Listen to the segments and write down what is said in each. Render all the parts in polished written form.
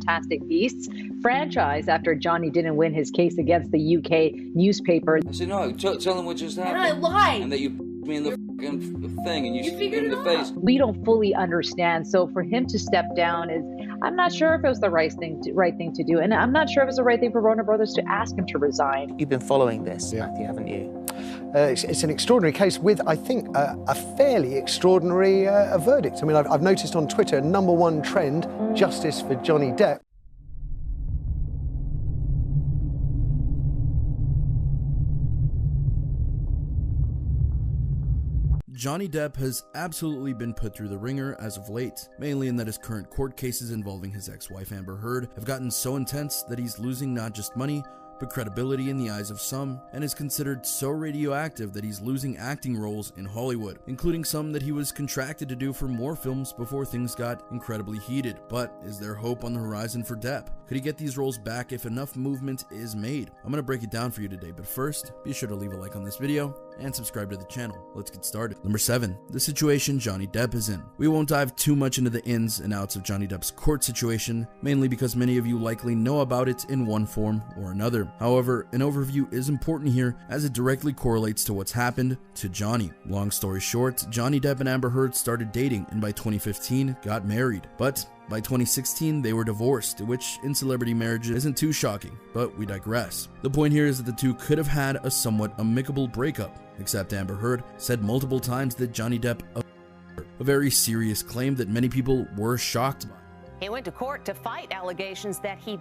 Fantastic Beasts franchise after Johnny didn't win his case against the UK newspaper. I said, no, tell them what just happened. And I lied. And that you me in the fucking thing and you figured me in it the face. We don't fully understand. So for him to step down is, I'm not sure if it was the right thing to do. And I'm not sure if it's the right thing for Warner Brothers to ask him to resign. You've been following this, Matthew, haven't you? It's an extraordinary case with, I think, a fairly extraordinary verdict. I mean, I've noticed on Twitter, #1 trend, justice for Johnny Depp. Johnny Depp has absolutely been put through the ringer as of late, mainly in that his current court cases involving his ex-wife Amber Heard have gotten so intense that he's losing not just money, but credibility in the eyes of some, and is considered so radioactive that he's losing acting roles in Hollywood, including some that he was contracted to do for more films before things got incredibly heated. But is there hope on the horizon for Depp? Could he get these roles back if enough movement is made? I'm gonna break it down for you today, but first, be sure to leave a like on this video and subscribe to the channel. Let's get started. Number 7, the situation Johnny Depp is in. We won't dive too much into the ins and outs of Johnny Depp's court situation, mainly because many of you likely know about it in one form or another. However, an overview is important here as it directly correlates to what's happened to Johnny. Long story short, Johnny Depp and Amber Heard started dating and by 2015 got married. But by 2016, they were divorced, which in celebrity marriages isn't too shocking, but we digress. The point here is that the two could have had a somewhat amicable breakup, except Amber Heard said multiple times that Johnny Depp a very serious claim that many people were shocked by. He went to court to fight allegations that he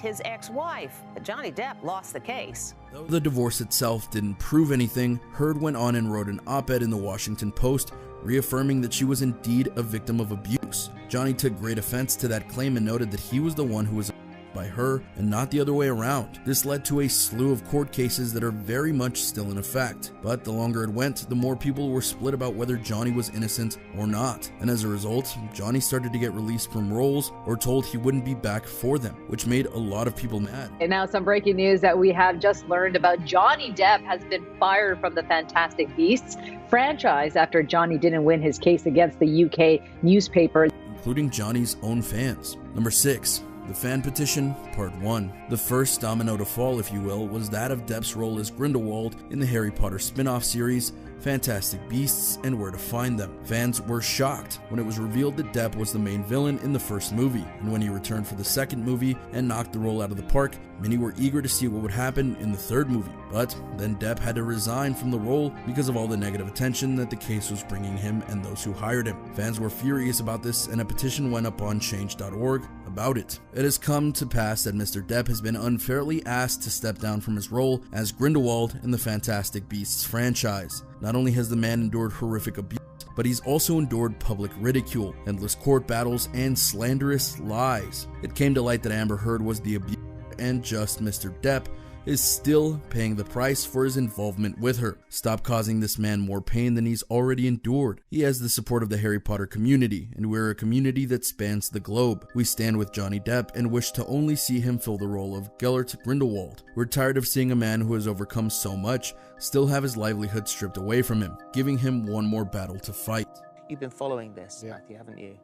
his ex-wife, but Johnny Depp lost the case. Though the divorce itself didn't prove anything, Heard went on and wrote an op-ed in the Washington Post reaffirming that she was indeed a victim of abuse. Johnny took great offense to that claim and noted that he was the one who was by her and not the other way around. This led to a slew of court cases that are very much still in effect, but the longer it went, the more people were split about whether Johnny was innocent or not, and as a result, Johnny started to get released from roles or told he wouldn't be back for them, which made a lot of people mad. And now some breaking news that we have just learned about: Johnny Depp has been fired from the Fantastic Beasts franchise after Johnny didn't win his case against the UK newspaper, including Johnny's own fans. Number 6. The Fan Petition, Part 1. The first domino to fall, if you will, was that of Depp's role as Grindelwald in the Harry Potter spin-off series, Fantastic Beasts and Where to Find Them. Fans were shocked when it was revealed that Depp was the main villain in the first movie, and when he returned for the second movie and knocked the role out of the park, many were eager to see what would happen in the third movie. But then Depp had to resign from the role because of all the negative attention that the case was bringing him and those who hired him. Fans were furious about this, and a petition went up on change.org about it. It has come to pass that Mr. Depp has been unfairly asked to step down from his role as Grindelwald in the Fantastic Beasts franchise. Not only has the man endured horrific abuse, but he's also endured public ridicule, endless court battles, and slanderous lies. It came to light that Amber Heard was the abuser, and just Mr. Depp is still paying the price for his involvement with her. Stop causing this man more pain than he's already endured. He has the support of the Harry Potter community, and we're a community that spans the globe. We stand with Johnny Depp and wish to only see him fill the role of Gellert Grindelwald. We're tired of seeing a man who has overcome so much still have his livelihood stripped away from him, giving him one more battle to fight. You've been following this, Matthew, haven't you?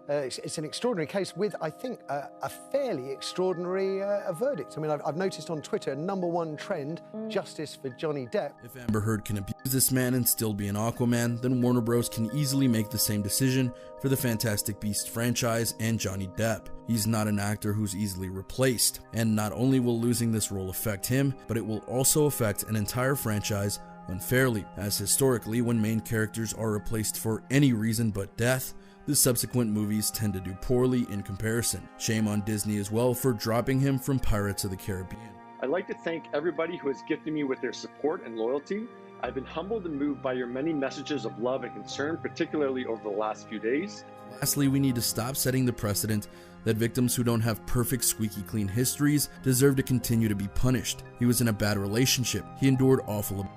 It's an extraordinary case with, I think, a fairly extraordinary verdict. I mean, I've noticed on Twitter, #1 trend, justice for Johnny Depp. If Amber Heard can abuse this man and still be an Aquaman, then Warner Bros. Can easily make the same decision for the Fantastic Beasts franchise and Johnny Depp. He's not an actor who's easily replaced, and not only will losing this role affect him, but it will also affect an entire franchise unfairly, as historically, when main characters are replaced for any reason but death, the subsequent movies tend to do poorly in comparison. Shame on Disney as well for dropping him from Pirates of the Caribbean. I'd like to thank everybody who has gifted me with their support and loyalty. I've been humbled and moved by your many messages of love and concern, particularly over the last few days. Lastly, we need to stop setting the precedent that victims who don't have perfect squeaky clean histories deserve to continue to be punished. He was in a bad relationship. He endured awful abuse.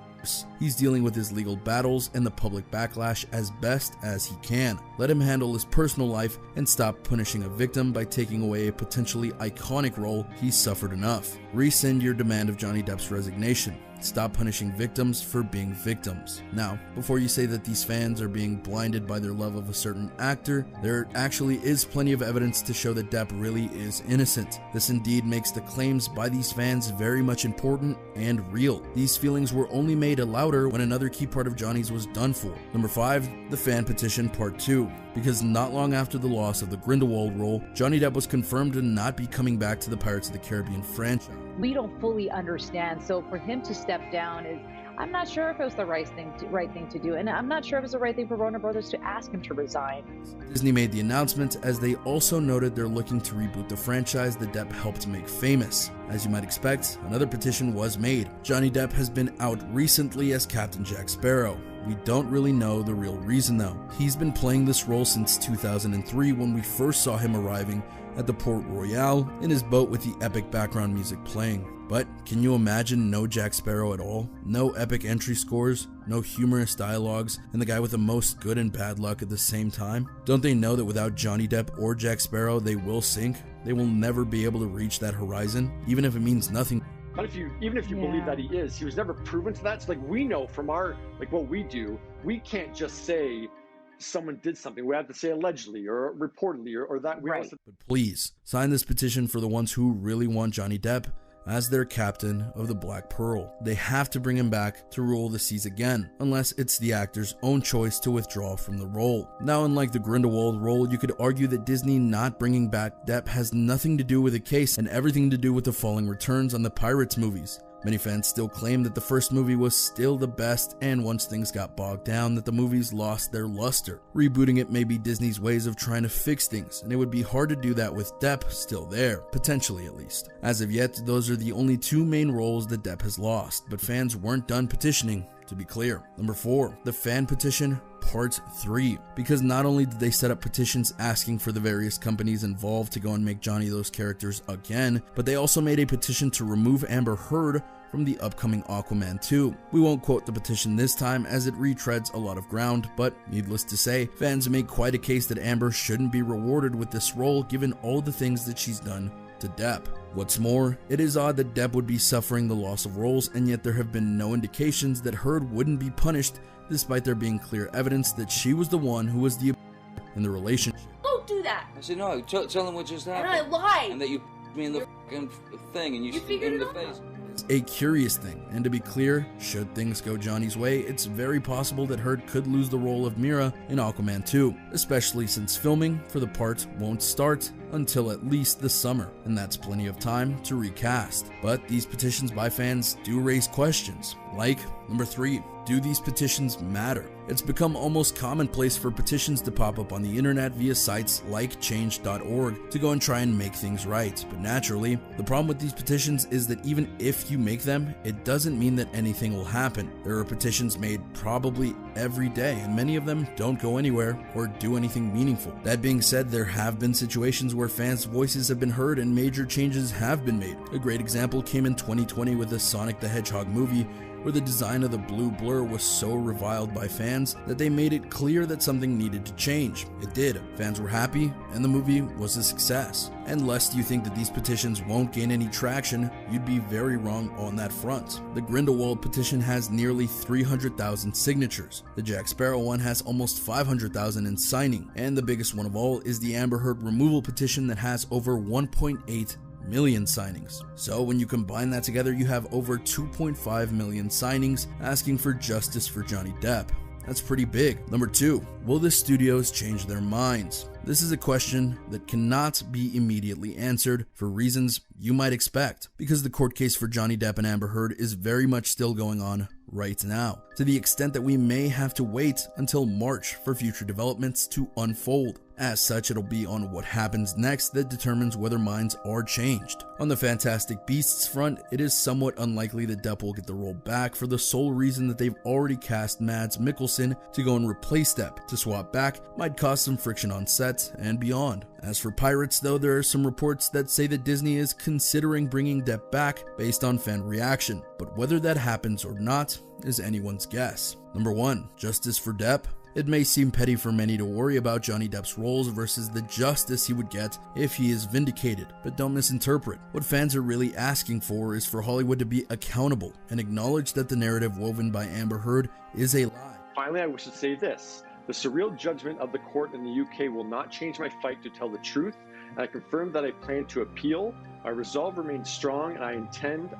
He's dealing with his legal battles and the public backlash as best as he can. Let him handle his personal life and stop punishing a victim by taking away a potentially iconic role. He's suffered enough. Rescind your demand of Johnny Depp's resignation. Stop punishing victims for being victims. Now, before you say that these fans are being blinded by their love of a certain actor, there actually is plenty of evidence to show that Depp really is innocent. This indeed makes the claims by these fans very much important and real. These feelings were only made louder when another key part of Johnny's was done for. Number 5, the fan petition part 2. Because not long after the loss of the Grindelwald role, Johnny Depp was confirmed to not be coming back to the Pirates of the Caribbean franchise. We don't fully understand, so for him to step down is, I'm not sure if it was the right thing to do, and I'm not sure if it was the right thing for Warner Brothers to ask him to resign. Disney made the announcement as they also noted they're looking to reboot the franchise that Depp helped make famous. As you might expect, another petition was made. Johnny Depp has been out recently as Captain Jack Sparrow. We don't really know the real reason though. He's been playing this role since 2003 when we first saw him arriving at the Port Royal in his boat with the epic background music playing. But can you imagine no Jack Sparrow at all? No epic entry scores, no humorous dialogues, and the guy with the most good and bad luck at the same time? Don't they know that without Johnny Depp or Jack Sparrow, they will sink? They will never be able to reach that horizon, even if it means nothing. But even if you believe that he was never proven to that. So like we know from our what we do, we can't just say someone did something. We have to say allegedly or reportedly or that. Right. But please sign this petition for the ones who really want Johnny Depp as their captain of the Black Pearl. They have to bring him back to rule the seas again, unless it's the actor's own choice to withdraw from the role. Now, unlike the Grindelwald role, you could argue that Disney not bringing back Depp has nothing to do with the case and everything to do with the falling returns on the Pirates movies. Many fans still claim that the first movie was still the best, and once things got bogged down, that the movies lost their luster. Rebooting it may be Disney's ways of trying to fix things, and it would be hard to do that with Depp still there, potentially at least. As of yet, those are the only 2 main roles that Depp has lost, but fans weren't done petitioning, to be clear. Number 4, the fan petition part 3, because not only did they set up petitions asking for the various companies involved to go and make Johnny those characters again, but they also made a petition to remove Amber Heard from the upcoming Aquaman 2. We won't quote the petition this time as it retreads a lot of ground, but needless to say, fans make quite a case that Amber shouldn't be rewarded with this role given all the things that she's done to Depp. What's more, it is odd that Depp would be suffering the loss of roles, and yet there have been no indications that Heard wouldn't be punished despite there being clear evidence that she was the one who was the in the relationship. Don't do that. I said, no, tell them what just happened. And I lied. And that you me in the thing and you figured in the it face. out? It's a curious thing, and to be clear, should things go Johnny's way, it's very possible that Heard could lose the role of Mira in Aquaman 2, especially since filming for the part won't start until at least the summer, and that's plenty of time to recast. But these petitions by fans do raise questions, like number 3, do these petitions matter? It's become almost commonplace for petitions to pop up on the internet via sites like change.org to go and try and make things right. But naturally, the problem with these petitions is that even if you make them, it doesn't mean that anything will happen. There are petitions made probably every day, and many of them don't go anywhere or do anything meaningful. That being said, there have been situations where fans' voices have been heard and major changes have been made. A great example came in 2020 with the Sonic the Hedgehog movie, where the design of the blue blur was so reviled by fans that they made it clear that something needed to change. It did. Fans were happy, and the movie was a success. And lest you think that these petitions won't gain any traction, you'd be very wrong on that front. The Grindelwald petition has nearly 300,000 signatures. The Jack Sparrow one has almost 500,000 in signing, and the biggest one of all is the Amber Heard removal petition that has over 1.8 million signings. So when you combine that together, you have over 2.5 million signings asking for justice for Johnny Depp. That's pretty big. Number 2, will the studios change their minds? This is a question that cannot be immediately answered for reasons you might expect, because the court case for Johnny Depp and Amber Heard is very much still going on right now, to the extent that we may have to wait until March for future developments to unfold. As such, it'll be on what happens next that determines whether minds are changed. On the Fantastic Beasts front, it is somewhat unlikely that Depp will get the role back for the sole reason that they've already cast Mads Mikkelsen to go and replace Depp. To swap back might cause some friction on set and beyond. As for Pirates though, there are some reports that say that Disney is considering bringing Depp back based on fan reaction, but whether that happens or not is anyone's guess. Number 1, justice for Depp It may seem petty for many to worry about Johnny Depp's roles versus the justice he would get if he is vindicated, but don't misinterpret. What fans are really asking for is for Hollywood to be accountable and acknowledge that the narrative woven by Amber Heard is a lie. Finally, I wish to say this. The surreal judgment of the court in the UK will not change my fight to tell the truth, and I confirm that I plan to appeal. My resolve remains strong, and I intend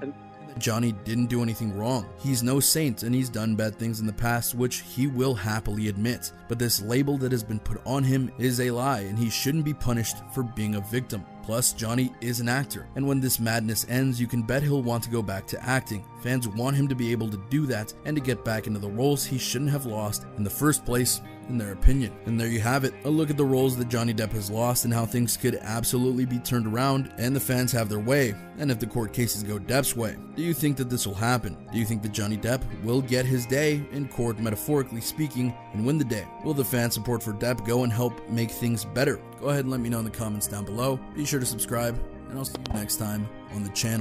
Johnny didn't do anything wrong. He's no saint and he's done bad things in the past, which he will happily admit. But this label that has been put on him is a lie and he shouldn't be punished for being a victim. Plus, Johnny is an actor, and when this madness ends, you can bet he'll want to go back to acting. Fans want him to be able to do that and to get back into the roles he shouldn't have lost in the first place, in their opinion. And there you have it, a look at the roles that Johnny Depp has lost and how things could absolutely be turned around and the fans have their way, and if the court cases go Depp's way. Do you think that this will happen? Do you think that Johnny Depp will get his day in court, metaphorically speaking, and win the day? Will the fan support for Depp go and help make things better? Go ahead and let me know in the comments down below. Be sure to subscribe, and I'll see you next time on the channel.